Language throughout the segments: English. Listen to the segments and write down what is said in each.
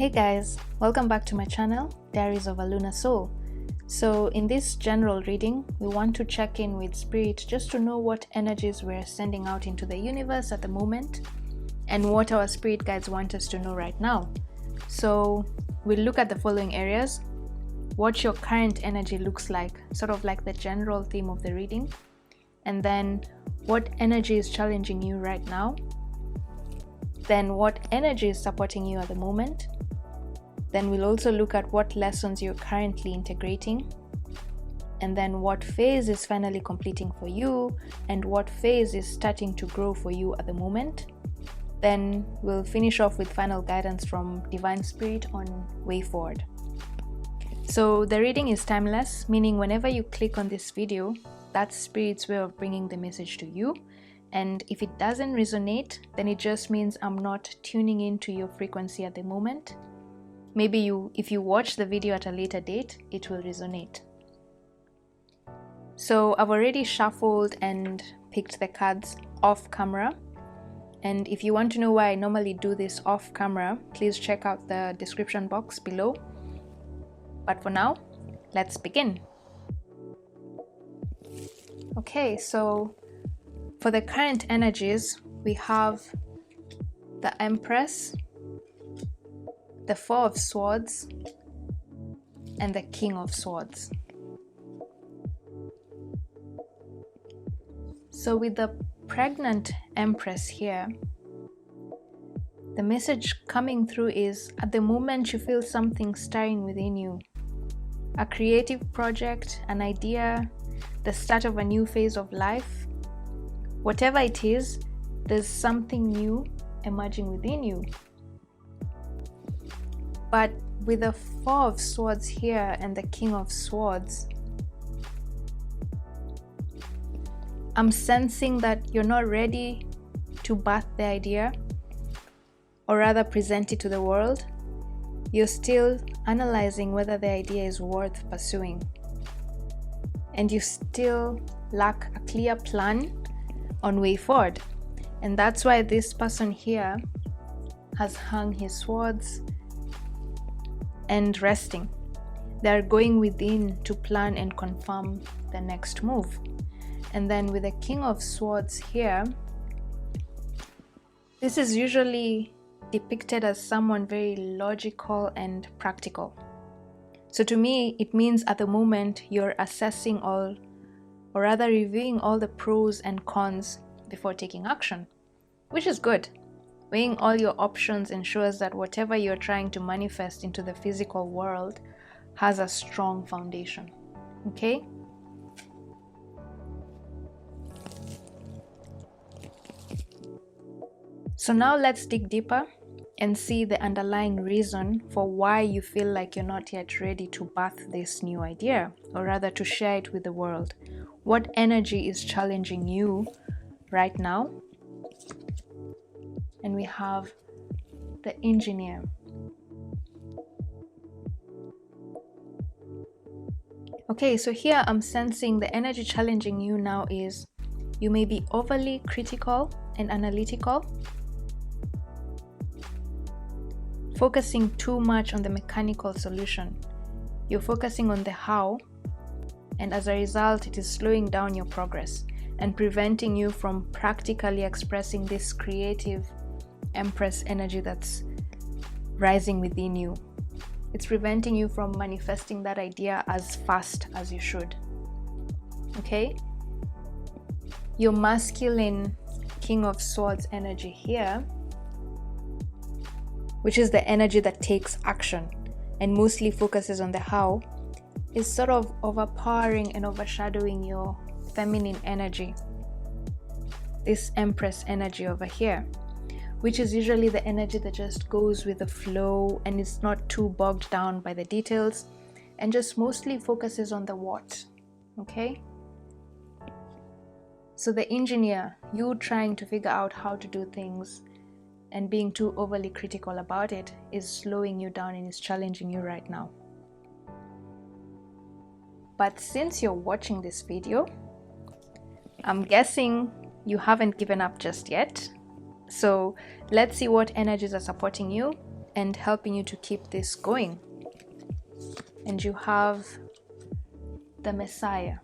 Hey guys, welcome back to my channel, Diaries of a Lunar Soul. So in this general reading, we want to check in with Spirit just to know what energies we're sending out into the universe at the moment and what our spirit guides want us to know right now. So we'll look at the following areas: what your current energy looks like, sort of like the general theme of the reading, and then what energy is challenging you right now, then what energy is supporting you at the moment. Then we'll also look at what lessons you're currently integrating, and then what phase is finally completing for you and what phase is starting to grow for you at the moment. Then we'll finish off with final guidance from Divine Spirit on way forward. So the reading is timeless, meaning whenever you click on this video, that's Spirit's way of bringing the message to you. And if it doesn't resonate, then it just means I'm not tuning into your frequency at the moment. Maybe if you watch the video at a later date, it will resonate. So I've already shuffled and picked the cards off camera. And if you want to know why I normally do this off camera, please check out the description box below. But for now, let's begin. Okay, so for the current energies, we have the Empress, the Four of Swords, and the King of Swords. So with the pregnant Empress here, the message coming through is, at the moment you feel something stirring within you. A creative project, an idea, the start of a new phase of life. Whatever it is, there's something new emerging within you. But with the Four of Swords here and the King of Swords, I'm sensing that you're not ready to birth the idea, or rather present it to the world. You're still analyzing whether the idea is worth pursuing. And you still lack a clear plan on way forward. And that's why this person here has hung his swords and resting. They're going within to plan and confirm the next move. And then with the King of Swords here, this is usually depicted as someone very logical and practical. So to me, it means at the moment you're assessing all, or rather reviewing all the pros and cons before taking action, which is good. Weighing all your options ensures that whatever you're trying to manifest into the physical world has a strong foundation. Okay? So now let's dig deeper and see the underlying reason for why you feel like you're not yet ready to birth this new idea, or rather to share it with the world. What energy is challenging you right now? And we have the Engineer. Okay, so here I'm sensing the energy challenging you now is you may be overly critical and analytical, focusing too much on the mechanical solution. You're focusing on the how, and as a result, it is slowing down your progress and preventing you from practically expressing this creative Empress energy that's rising within you. It's preventing you from manifesting that idea as fast as you should. Okay? Your masculine King of Swords energy here, which is the energy that takes action and mostly focuses on the how, is sort of overpowering and overshadowing your feminine energy, this Empress energy over here, which is usually the energy that just goes with the flow and is not too bogged down by the details and just mostly focuses on the what. Okay? So the Engineer, you trying to figure out how to do things and being too overly critical about it, is slowing you down and is challenging you right now. But since you're watching this video, I'm guessing you haven't given up just yet. So let's see what energies are supporting you and helping you to keep this going. And you have the Messiah,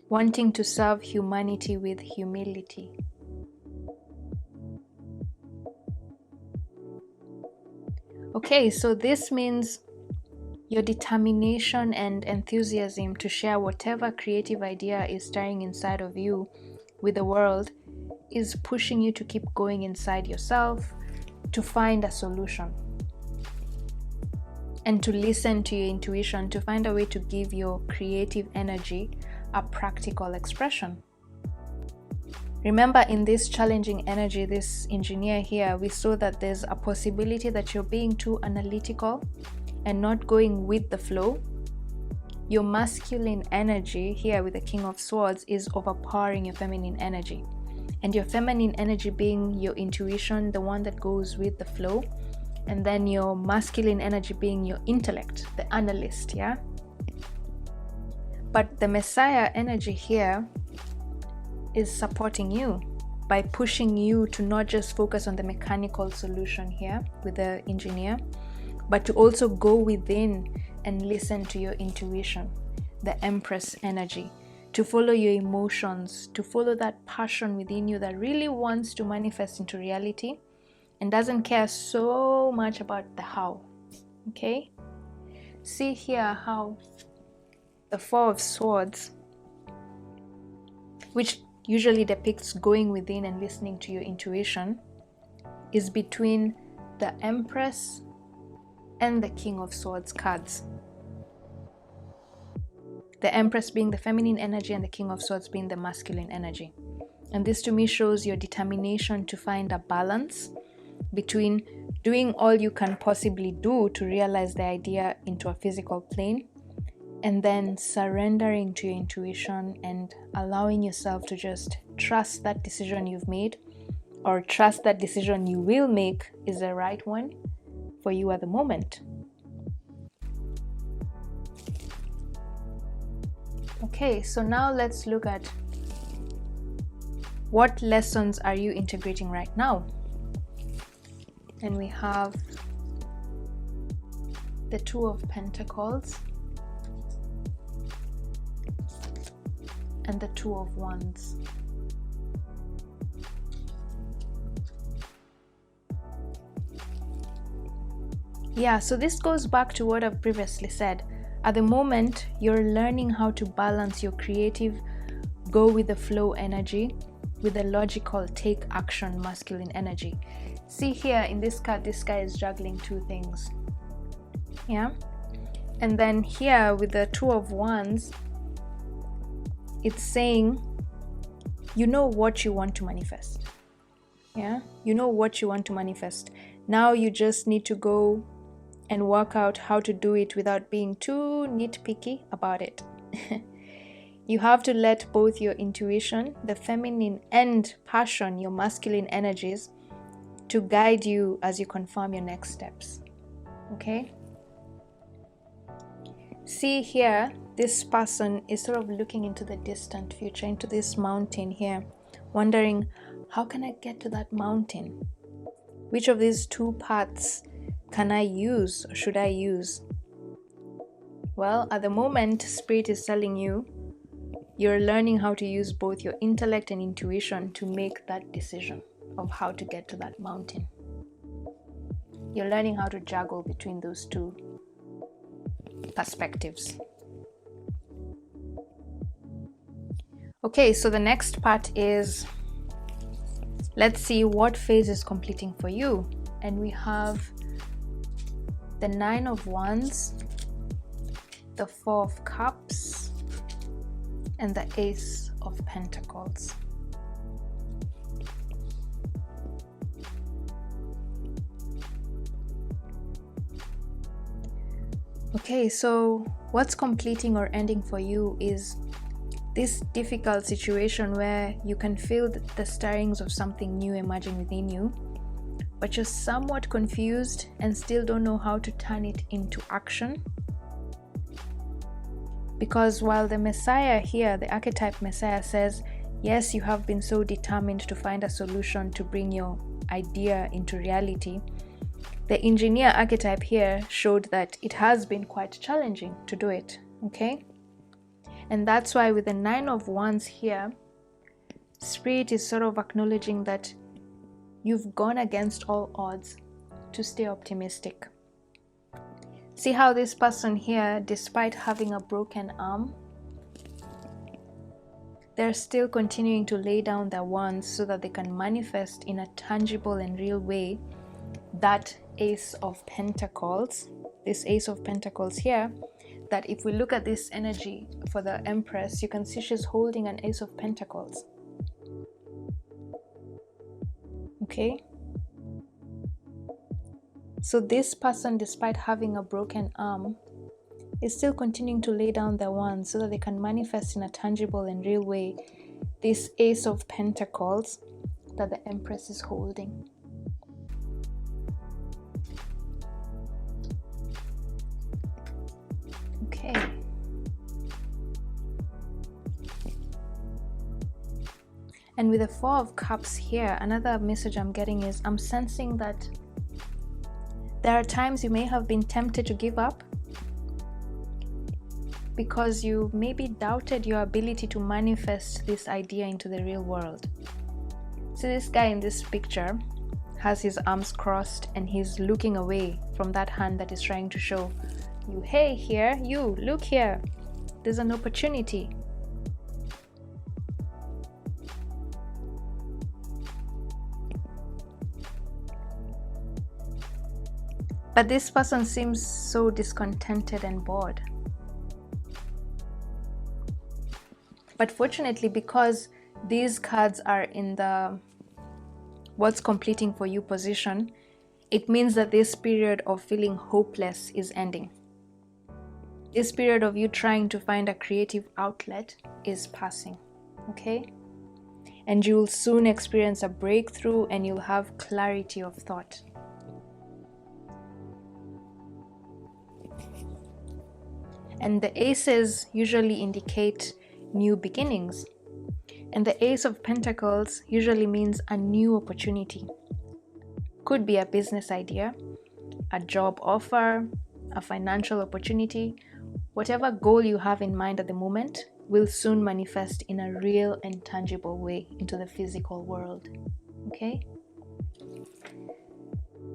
wanting to serve humanity with humility. Okay, so this means your determination and enthusiasm to share whatever creative idea is stirring inside of you with the world is pushing you to keep going inside yourself to find a solution and to listen to your intuition to find a way to give your creative energy a practical expression. Remember, in this challenging energy, this engineer here, we saw that there's a possibility that you're being too analytical and not going with the flow. Your masculine energy here with the King of Swords is overpowering your feminine energy. And your feminine energy being your intuition, the one that goes with the flow. And then your masculine energy being your intellect, the analyst, yeah? But the Messiah energy here is supporting you by pushing you to not just focus on the mechanical solution here with the engineer, but to also go within and listen to your intuition, the Empress energy, to follow your emotions, to follow that passion within you that really wants to manifest into reality and doesn't care so much about the how. Okay? See here how the Four of Swords, which usually depicts going within and listening to your intuition, is between the Empress and the King of Swords cards. The Empress being the feminine energy and the King of Swords being the masculine energy. And this to me shows your determination to find a balance between doing all you can possibly do to realize the idea into a physical plane, and then surrendering to your intuition and allowing yourself to just trust that decision you've made, or trust that decision you will make is the right one for you at the moment. Okay, so now let's look at what lessons are you integrating right now. And we have the Two of Pentacles and the Two of Wands. Yeah, so this goes back to what I've previously said. At the moment, you're learning how to balance your creative, go with the flow energy with the logical, take action masculine energy. See here in this card, this guy is juggling two things. Yeah? And then here with the Two of Wands, it's saying you know what you want to manifest. Yeah? You know what you want to manifest. Now you just need to go and work out how to do it without being too nitpicky about it. You have to let both your intuition, the feminine, and passion, your masculine energies, to guide you as you confirm your next steps. Okay? See here, this person is sort of looking into the distant future, into this mountain here, wondering, how can I get to that mountain? Which of these two paths can I use or should I use? Well, at the moment, Spirit is telling you you're learning how to use both your intellect and intuition to make that decision of how to get to that mountain. You're learning how to juggle between those two perspectives. Okay, so the next part is, let's see what phase is completing for you. And we have the Nine of Wands, the Four of Cups, and the Ace of Pentacles. Okay, so what's completing or ending for you is this difficult situation where you can feel the stirrings of something new emerging within you, but you're somewhat confused and still don't know how to turn it into action. Because while the Messiah here, the archetype Messiah, says, yes, you have been so determined to find a solution to bring your idea into reality, the engineer archetype here showed that it has been quite challenging to do it, okay? And that's why with the 9 of Wands here, Spirit is sort of acknowledging that you've gone against all odds to stay optimistic. See how this person here, despite having a broken arm, they're still continuing to lay down their wands so that they can manifest in a tangible and real way that Ace of Pentacles, this Ace of Pentacles here, that if we look at this energy for the Empress, you can see she's holding an Ace of Pentacles. Okay? So this person, despite having a broken arm, is still continuing to lay down their wands so that they can manifest in a tangible and real way this Ace of Pentacles that the Empress is holding. Okay. And with the Four of Cups here, another message I'm getting is I'm sensing that there are times you may have been tempted to give up because you maybe doubted your ability to manifest this idea into the real world. So this guy in this picture has his arms crossed and he's looking away from that hand that is trying to show you, hey, here, you, look here, there's an opportunity. But this person seems so discontented and bored. But fortunately, because these cards are in the what's completing for you position, it means that this period of feeling hopeless is ending. This period of you trying to find a creative outlet is passing, okay? And you will soon experience a breakthrough and you'll have clarity of thought. And the aces usually indicate new beginnings. And the Ace of Pentacles usually means a new opportunity. Could be a business idea, a job offer, a financial opportunity. Whatever goal you have in mind at the moment will soon manifest in a real and tangible way into the physical world. Okay?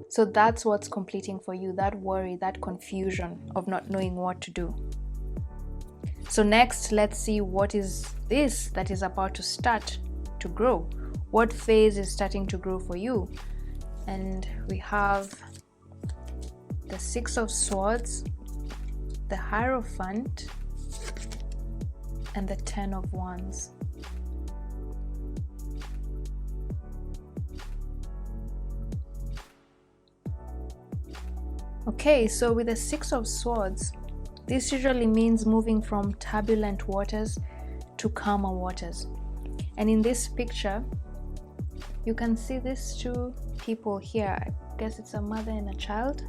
So that's what's completing for you, that worry, that confusion of not knowing what to do. So next, let's see what is this that is about to start to grow. What phase is starting to grow for you? And we have the Six of Swords, the Hierophant, and the Ten of Wands. Okay, so with the Six of Swords, this usually means moving from turbulent waters to calmer waters. And in this picture, you can see these two people here. I guess it's a mother and a child.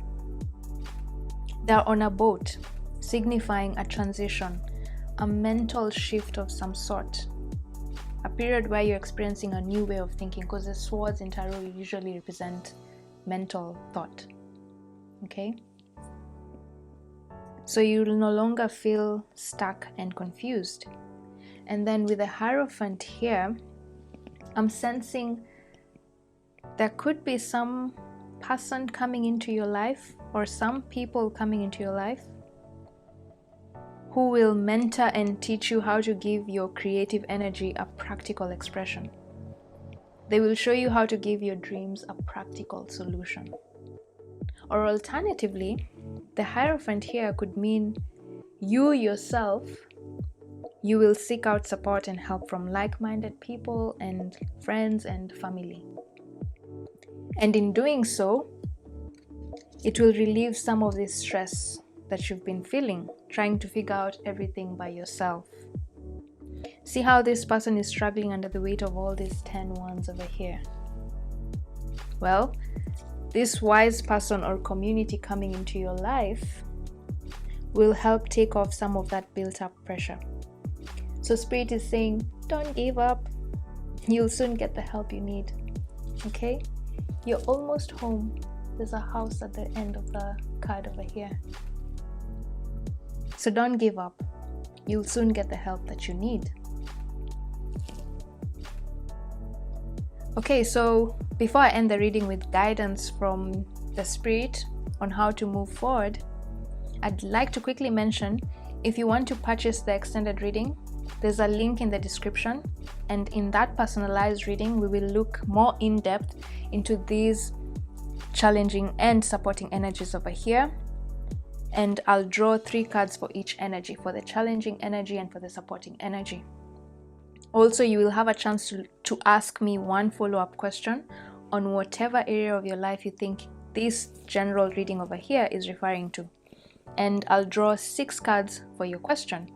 They're on a boat, signifying a transition, a mental shift of some sort. A period where you're experiencing a new way of thinking, because the swords in tarot usually represent mental thought. Okay? So you'll no longer feel stuck and confused. And then with the Hierophant here, I'm sensing there could be some person coming into your life or some people coming into your life who will mentor and teach you how to give your creative energy a practical expression. They will show you how to give your dreams a practical solution. Or alternatively, the Hierophant here could mean you yourself, you will seek out support and help from like-minded people and friends and family. And in doing so, it will relieve some of this stress that you've been feeling, trying to figure out everything by yourself. See how this person is struggling under the weight of all these 10 wands over here. Well, this wise person or community coming into your life will help take off some of that built-up pressure. So Spirit is saying, don't give up. You'll soon get the help you need. Okay? You're almost home. There's a house at the end of the card over here. So don't give up. You'll soon get the help that you need. Okay, so before I end the reading with guidance from the spirit on how to move forward, I'd like to quickly mention, if you want to purchase the extended reading, there's a link in the description, and in that personalized reading we will look more in depth into these challenging and supporting energies over here, and I'll draw 3 cards for each energy, for the challenging energy and for the supporting energy. Also, you will have a chance to ask me one follow-up question on whatever area of your life you think this general reading over here is referring to, and I'll draw 6 cards for your question.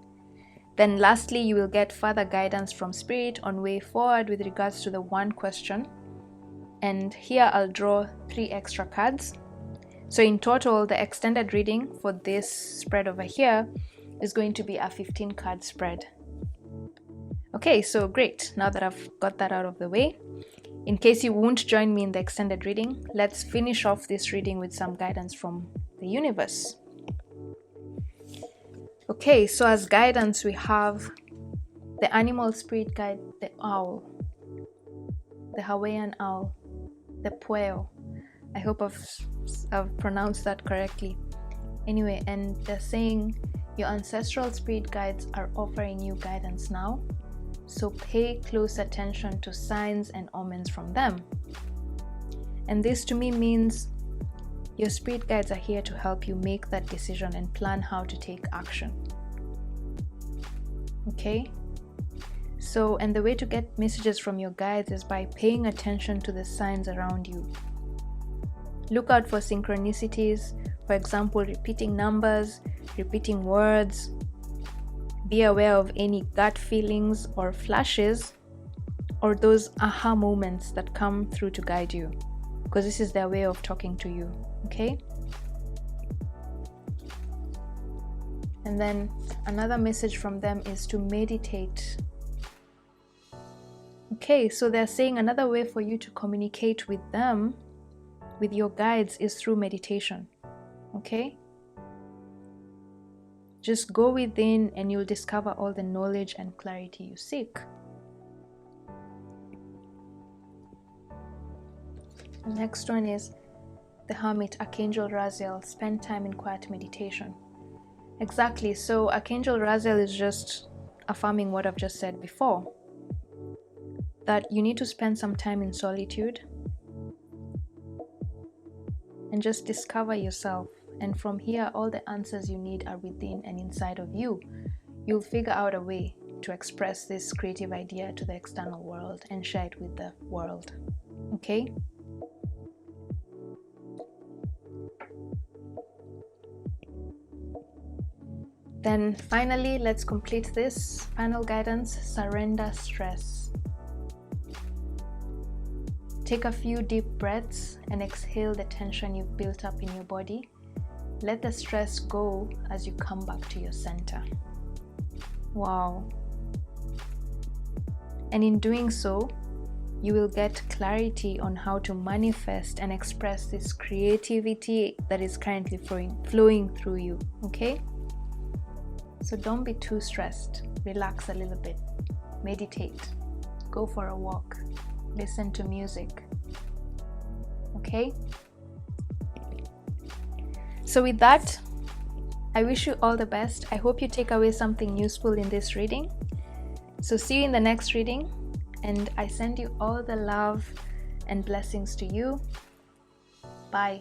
Then lastly, you will get further guidance from Spirit on way forward with regards to the one question, and here I'll draw 3 extra cards. So in total, the extended reading for this spread over here is going to be a 15 card spread. Okay, so great. Now that I've got that out of the way, in case you won't join me in the extended reading, let's finish off this reading with some guidance from the universe. Okay, so as guidance we have the animal spirit guide, the owl, the Hawaiian owl, the pueo. I hope I've pronounced that correctly. Anyway, and they're saying your ancestral spirit guides are offering you guidance now, so pay close attention to signs and omens from them. And this to me means your spirit guides are here to help you make that decision and plan how to take action. Okay? So, and the way to get messages from your guides is by paying attention to the signs around you. Look out for synchronicities, for example, repeating numbers, repeating words. Be aware of any gut feelings or flashes, or those aha moments that come through to guide you, because this is their way of talking to you. Okay? And then another message from them is to meditate. Okay, so they're saying another way for you to communicate with them, with your guides, is through meditation. Okay? Just go within and you'll discover all the knowledge and clarity you seek. The next one is the Hermit, Archangel Raziel, spend time in quiet meditation. Exactly, so Archangel Raziel is just affirming what I've just said before, that you need to spend some time in solitude and just discover yourself. And from here, all the answers you need are within and inside of you. You'll figure out a way to express this creative idea to the external world and share it with the world. Okay? Then finally, let's complete this final guidance. Surrender stress. Take a few deep breaths and exhale the tension you've built up in your body. Let the stress go as you come back to your center. Wow. And in doing so, you will get clarity on how to manifest and express this creativity that is currently flowing through you. Okay? So don't be too stressed. Relax a little bit. Meditate. Go for a walk. Listen to music. Okay? So with that, I wish you all the best. I hope you take away something useful in this reading. So see you in the next reading, and I send you all the love and blessings to you. Bye.